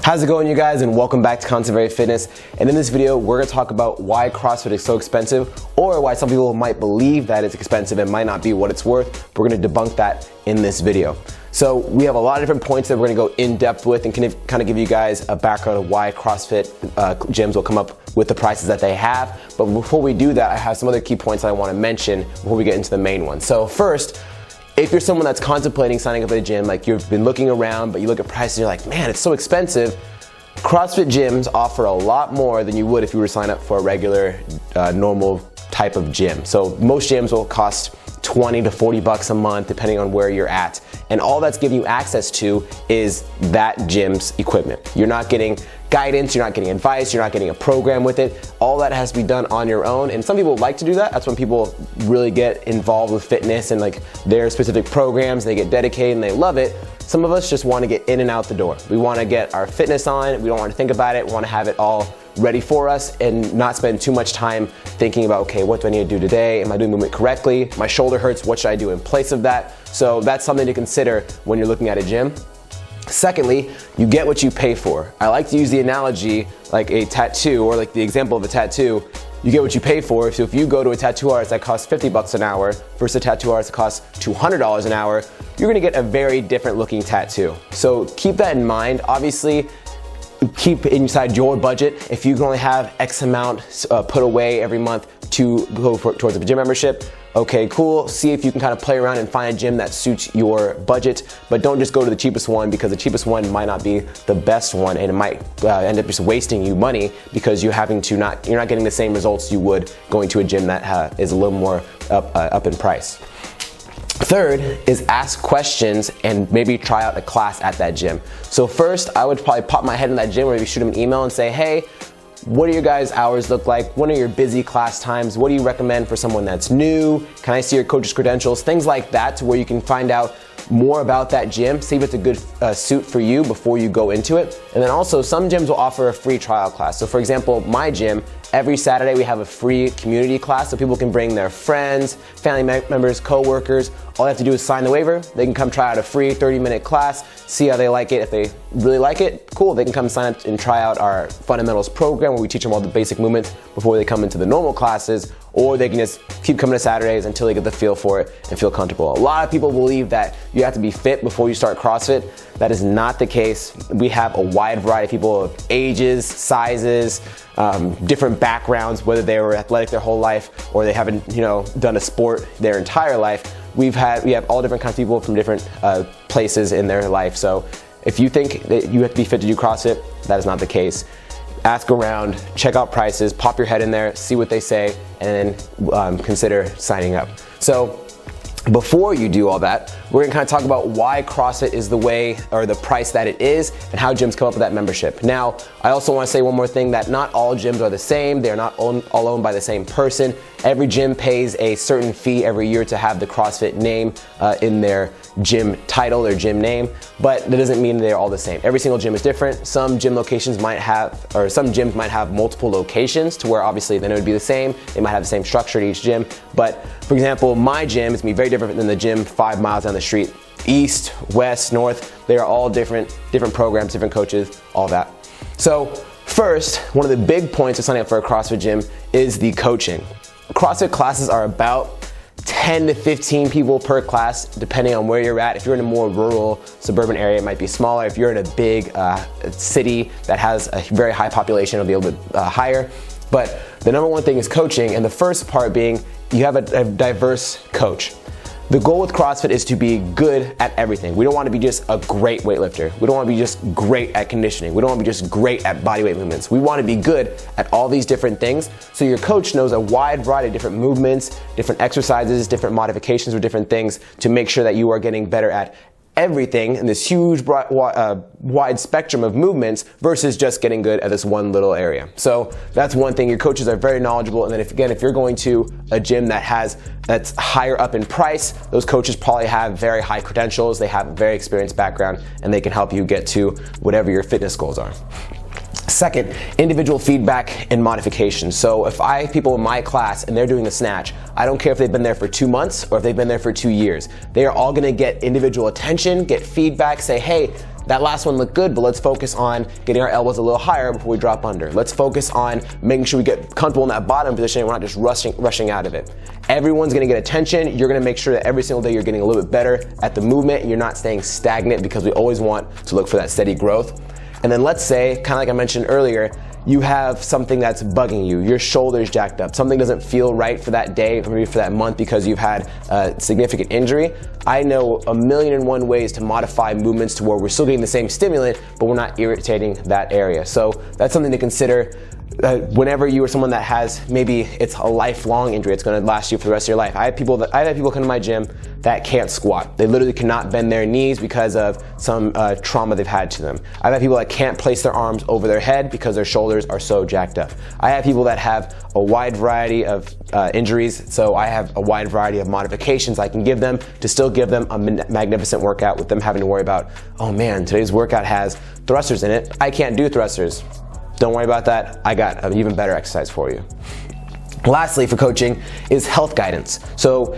How's it going, you guys, and welcome back to ConstantlyVariedFitness. And in this video, we're gonna talk about why CrossFit is so expensive, or why some people might believe that it's expensive and might not be what it's worth. We're gonna debunk that in this video. So we have a lot of different points that we're gonna go in depth with and kind of give you guys a background of why CrossFit gyms will come up with the prices that they have. But before we do that, I have some other key points that I wanna mention before we get into the main one. So first, if you're someone that's contemplating signing up at a gym, like you've been looking around, but you look at prices and you're like, man, it's so expensive, CrossFit gyms offer a lot more than you would if you were to sign up for a regular, normal type of gym. So most gyms will cost 20 to 40 bucks a month, depending on where you're at. And all that's giving you access to is that gym's equipment. You're not getting guidance, you're not getting advice, you're not getting a program with it. All that has to be done on your own. And some people like to do that. That's when people really get involved with fitness and like their specific programs, they get dedicated and they love it. Some of us just want to get in and out the door. We want to get our fitness on, we don't want to think about it, we want to have it all ready for us and not spend too much time thinking about, okay, what do I need to do today? Am I doing movement correctly? My shoulder hurts, what should I do in place of that? So that's something to consider when you're looking at a gym. Secondly, you get what you pay for. I like to use the analogy like a tattoo, or like the example of a tattoo. You get what you pay for. So if you go to a tattoo artist that costs 50 bucks an hour versus a tattoo artist that costs $200 an hour, you're gonna get a very different looking tattoo. So keep that in mind. Obviously, keep inside your budget. If you can only have X amount put away every month to go towards a gym membership, okay, cool. See if you can kind of play around and find a gym that suits your budget, but don't just go to the cheapest one, because the cheapest one might not be the best one, and it might end up just wasting you money because you're not getting the same results you would going to a gym that is a little more up in price. Third is ask questions and maybe try out a class at that gym. So first, I would probably pop my head in that gym, or maybe shoot them an email and say, hey, what do your guys' hours look like? When are your busy class times? What do you recommend for someone that's new? Can I see your coach's credentials? Things like that, to where you can find out more about that gym, see if it's a good suit for you before you go into it. And then also, some gyms will offer a free trial class. So for example, my gym, every Saturday we have a free community class, so people can bring their friends, family members, co-workers. All they have to do is sign the waiver. They can come try out a free 30-minute class, see how they like it. If they really like it, cool, they can come sign up and try out our fundamentals program, where we teach them all the basic movements before they come into the normal classes, or they can just keep coming to Saturdays until they get the feel for it and feel comfortable. A lot of people believe that you have to be fit before you start CrossFit. That is not the case. We have a wide variety of people of ages, sizes, different backgrounds, whether they were athletic their whole life or they haven't, done a sport their entire life. We have all different kinds of people from different places in their life. So if you think that you have to be fit to do CrossFit, that is not the case. Ask around, check out prices, pop your head in there, see what they say, and then consider signing up. So before you do all that, we're gonna kind of talk about why CrossFit is the way, or the price that it is, and how gyms come up with that membership. Now, I also want to say one more thing, that not all gyms are the same. They're not all owned by the same person. Every gym pays a certain fee every year to have the CrossFit name in their gym title, their gym name, but that doesn't mean they're all the same. Every single gym is different. Some gym locations might have, or some gyms might have multiple locations, to where obviously then it would be the same. They might have the same structure at each gym. But for example, my gym is gonna be very different than the gym 5 miles down the street. East, west, north, they are all different programs, different coaches, all that. So first, one of the big points of signing up for a CrossFit gym is the coaching. CrossFit classes are about 10 to 15 people per class, depending on where you're at. If you're in a more rural, suburban area, it might be smaller. If you're in a big city that has a very high population, it'll be a little bit higher. But the number one thing is coaching, and the first part being you have a diverse coach. The goal with CrossFit is to be good at everything. We don't want to be just a great weightlifter. We don't want to be just great at conditioning. We don't want to be just great at bodyweight movements. We want to be good at all these different things. So your coach knows a wide variety of different movements, different exercises, different modifications of different things, to make sure that you are getting better at everything in this huge wide spectrum of movements, versus just getting good at this one little area. So that's one thing. Your coaches are very knowledgeable, and then if you're going to a gym that's higher up in price, those coaches probably have very high credentials, they have a very experienced background, and they can help you get to whatever your fitness goals are. Second, individual feedback and modification. So if I have people in my class and they're doing the snatch, I don't care if they've been there for 2 months or if they've been there for 2 years. They are all gonna get individual attention, get feedback, say, hey, that last one looked good, but let's focus on getting our elbows a little higher before we drop under. Let's focus on making sure we get comfortable in that bottom position and we're not just rushing out of it. Everyone's gonna get attention. You're gonna make sure that every single day you're getting a little bit better at the movement and you're not staying stagnant, because we always want to look for that steady growth. And then let's say, kind of like I mentioned earlier, you have something that's bugging you. Your shoulder's jacked up. Something doesn't feel right for that day, or maybe for that month because you've had a significant injury. I know 1,000,001 ways to modify movements to where we're still getting the same stimulant, but we're not irritating that area. So that's something to consider. Whenever you are someone that has, maybe it's a lifelong injury, it's going to last you for the rest of your life. I've had people come to my gym that can't squat. They literally cannot bend their knees because of some trauma they've had to them. I've had people that can't place their arms over their head because their shoulders are so jacked up. I have people that have a wide variety of injuries, so I have a wide variety of modifications I can give them to still give them a magnificent workout with them having to worry about, oh man, today's workout has thrusters in it. I can't do thrusters. Don't worry about that. I got an even better exercise for you. Lastly, for coaching is health guidance. So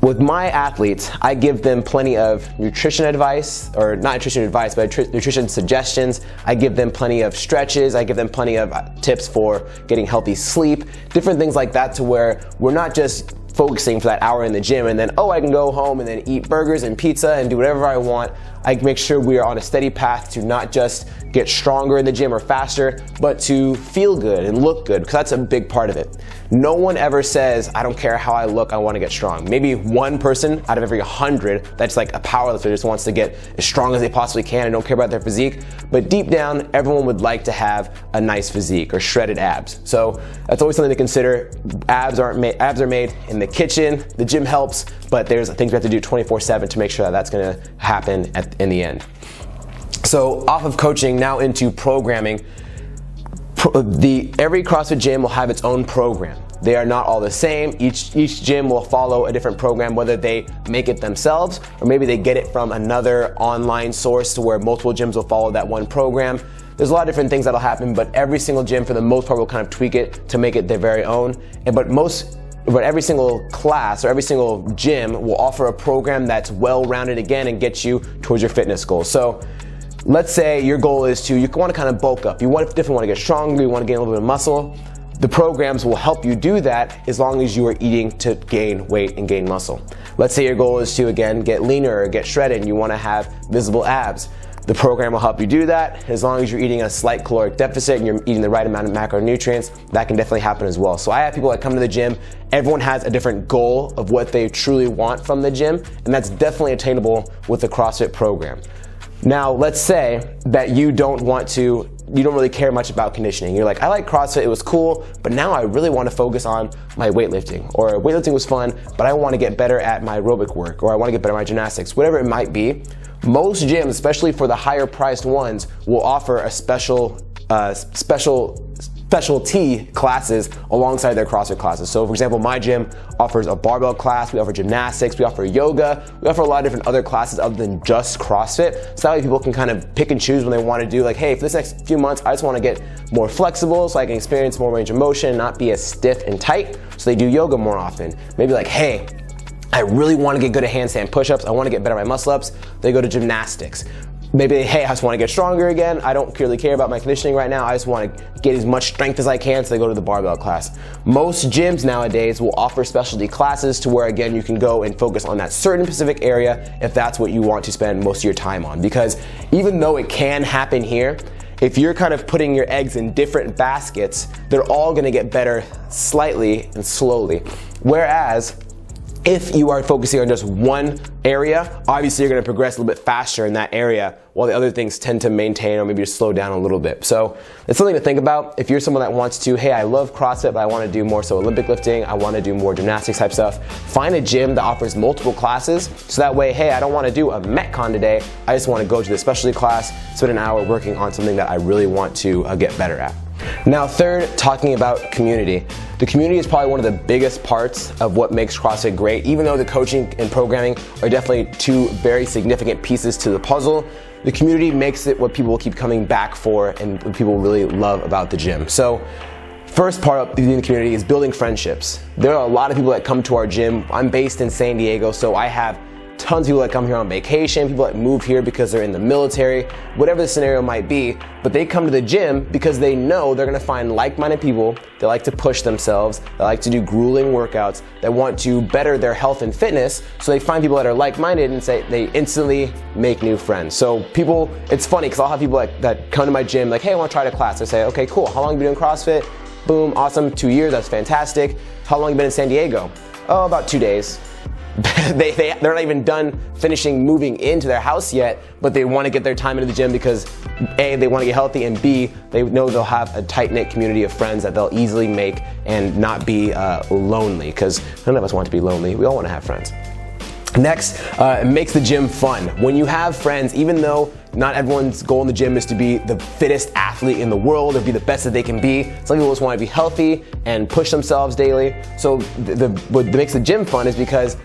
with my athletes, I give them plenty of nutrition advice, or not nutrition advice, but nutrition suggestions. I give them plenty of stretches. I give them plenty of tips for getting healthy sleep, different things like that, to where we're not just focusing for that hour in the gym and then, oh, I can go home and then eat burgers and pizza and do whatever I want. I make sure we are on a steady path to not just get stronger in the gym or faster, but to feel good and look good, because that's a big part of it. No one ever says, I don't care how I look, I want to get strong. Maybe one person out of every 100 that's like a powerlifter just wants to get as strong as they possibly can and don't care about their physique. But deep down, everyone would like to have a nice physique or shredded abs. So that's always something to consider. Abs are made in the kitchen. The gym helps, but there's things we have to do 24/7 to make sure that that's going to happen in the end. So off of coaching, now into programming. Every CrossFit gym will have its own program. They are not all the same. Each gym will follow a different program, whether they make it themselves or maybe they get it from another online source to where multiple gyms will follow that one program. There's a lot of different things that'll happen, but every single gym for the most part will kind of tweak it to make it their very own. But every single class or every single gym will offer a program that's well-rounded again and gets you towards your fitness goals. So let's say your goal is you want to kind of bulk up. You definitely want to get stronger, you want to gain a little bit of muscle. The programs will help you do that as long as you are eating to gain weight and gain muscle. Let's say your goal is to, again, get leaner or get shredded and you want to have visible abs. The program will help you do that as long as you're eating a slight caloric deficit and you're eating the right amount of macronutrients. That can definitely happen as well. So I have people that come to the gym, everyone has a different goal of what they truly want from the gym, and that's definitely attainable with the CrossFit program. Now, let's say that you don't really care much about conditioning. You're like, I like CrossFit, it was cool, but now I really want to focus on my weightlifting. Or weightlifting was fun, but I want to get better at my aerobic work, or I want to get better at my gymnastics, whatever it might be. Most gyms, especially for the higher priced ones, will offer a specialty classes alongside their CrossFit classes. So for example, my gym offers a barbell class, we offer gymnastics, we offer yoga, we offer a lot of different other classes other than just CrossFit. So that way people can kind of pick and choose when they want to do, like, hey, for this next few months, I just want to get more flexible so I can experience more range of motion, not be as stiff and tight. So they do yoga more often. Maybe like, hey, I really want to get good at handstand push-ups, I want to get better at my muscle-ups, they go to gymnastics. Maybe, hey, I just want to get stronger again, I don't really care about my conditioning right now, I just want to get as much strength as I can, so they go to the barbell class. Most gyms nowadays will offer specialty classes to where, again, you can go and focus on that certain specific area if that's what you want to spend most of your time on. Because even though it can happen here, if you're kind of putting your eggs in different baskets, they're all going to get better slightly and slowly. Whereas if you are focusing on just one area, obviously you're going to progress a little bit faster in that area, while the other things tend to maintain or maybe just slow down a little bit. So it's something to think about. If you're someone that wants to, hey, I love CrossFit, but I want to do more so Olympic lifting, I want to do more gymnastics type stuff, find a gym that offers multiple classes, so that way, hey, I don't want to do a Metcon today, I just want to go to the specialty class, spend an hour working on something that I really want to get better at. Now, third, talking about community. The community is probably one of the biggest parts of what makes CrossFit great. Even though the coaching and programming are definitely two very significant pieces to the puzzle, the community makes it what people will keep coming back for and what people really love about the gym. So, first part of the community is building friendships. There are a lot of people that come to our gym. I'm based in San Diego, so I have tons of people that come here on vacation, people that move here because they're in the military, whatever the scenario might be, but they come to the gym because they know they're gonna find like-minded people that like to push themselves, that like to do grueling workouts, that want to better their health and fitness, so they find people that are like-minded and say they instantly make new friends. So people, it's funny because I'll have people that come to my gym like, hey, I wanna try the class. I say, okay, cool, how long have you been doing CrossFit? Boom, awesome, 2 years, that's fantastic. How long have you been in San Diego? Oh, about 2 days. They're not even done finishing moving into their house yet, but they want to get their time into the gym because A, they want to get healthy, and B, they know they'll have a tight-knit community of friends that they'll easily make and not be lonely, because none of us want to be lonely. We all want to have friends. Next, it makes the gym fun. When you have friends, even though not everyone's goal in the gym is to be the fittest athlete in the world or be the best that they can be, some people just want to be healthy and push themselves daily. So what makes the gym fun is because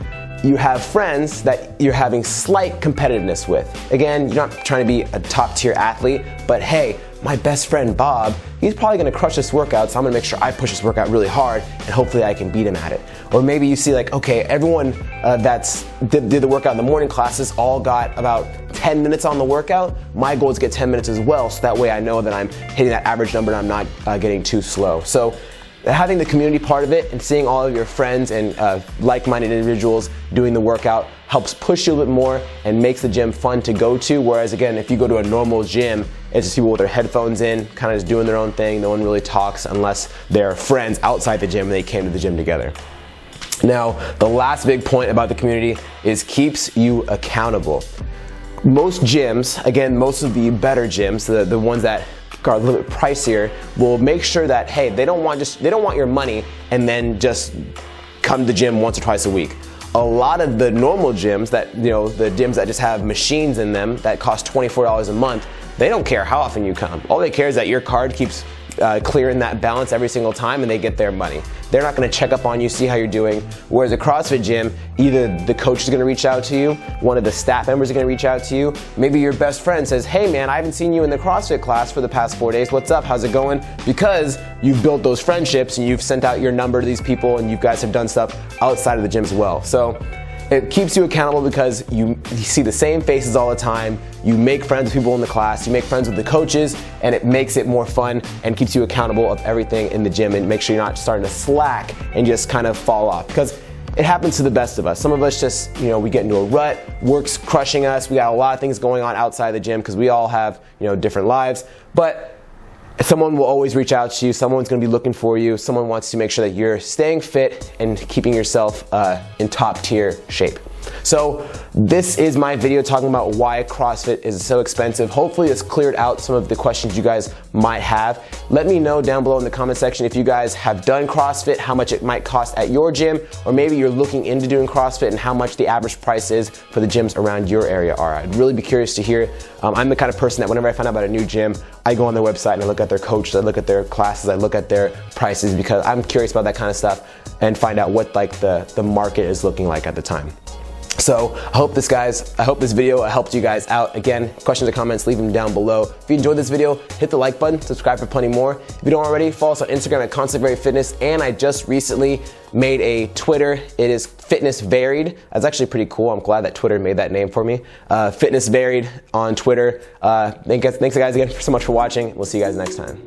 you have friends that you're having slight competitiveness with. Again, you're not trying to be a top tier athlete, but hey, my best friend Bob, he's probably gonna crush this workout, so I'm gonna make sure I push this workout really hard and hopefully I can beat him at it. Or maybe you see like, okay, everyone that's did the workout in the morning classes all got about 10 minutes on the workout. My goal is to get 10 minutes as well, so that way I know that I'm hitting that average number and I'm not getting too slow. So having the community part of it and seeing all of your friends and like-minded individuals doing the workout helps push you a little bit more and makes the gym fun to go to. Whereas again, if you go to a normal gym, it's just people with their headphones in, kind of just doing their own thing. No one really talks unless they're friends outside the gym and they came to the gym together. Now, the last big point about the community is keeps you accountable. Most gyms, again, most of the better gyms, the ones that are a little bit pricier, will make sure that, hey, they don't want your money and then just come to the gym once or twice a week. A lot of the normal gyms that, the gyms that just have machines in them that cost $24 a month, they don't care how often you come. All they care is that your card keeps clearing that balance every single time and they get their money. They're not gonna check up on you, see how you're doing. Whereas a CrossFit gym, either the coach is gonna reach out to you, one of the staff members are gonna reach out to you, maybe your best friend says, hey man, I haven't seen you in the CrossFit class for the past 4 days, what's up, how's it going? Because you've built those friendships and you've sent out your number to these people and you guys have done stuff outside of the gym as well. So it keeps you accountable because you see the same faces all the time, you make friends with people in the class, you make friends with the coaches, and it makes it more fun and keeps you accountable of everything in the gym and make sure you're not starting to slack and just kind of fall off. Because it happens to the best of us. Some of us just, we get into a rut, work's crushing us, we got a lot of things going on outside the gym because we all have, different lives. But someone will always reach out to you, someone's gonna be looking for you, someone wants to make sure that you're staying fit and keeping yourself in top tier shape. So this is my video talking about why CrossFit is so expensive. Hopefully it's cleared out some of the questions you guys might have. Let me know down below in the comment section if you guys have done CrossFit, how much it might cost at your gym, or maybe you're looking into doing CrossFit and how much the average price is for the gyms around your area are. I'd really be curious to hear. I'm the kind of person that whenever I find out about a new gym, I go on their website and I look at their coaches, I look at their classes, I look at their prices because I'm curious about that kind of stuff and find out what the market is looking like at the time. So I hope this video helped you guys out. Again, questions or comments, leave them down below. If you enjoyed this video, hit the like button, subscribe for plenty more. If you don't already, follow us on Instagram at ConstantlyVariedFitness, and I just recently made a Twitter. It is Fitness Varied. That's actually pretty cool. I'm glad that Twitter made that name for me. Fitness Varied on Twitter. Thanks guys again so much for watching. We'll see you guys next time.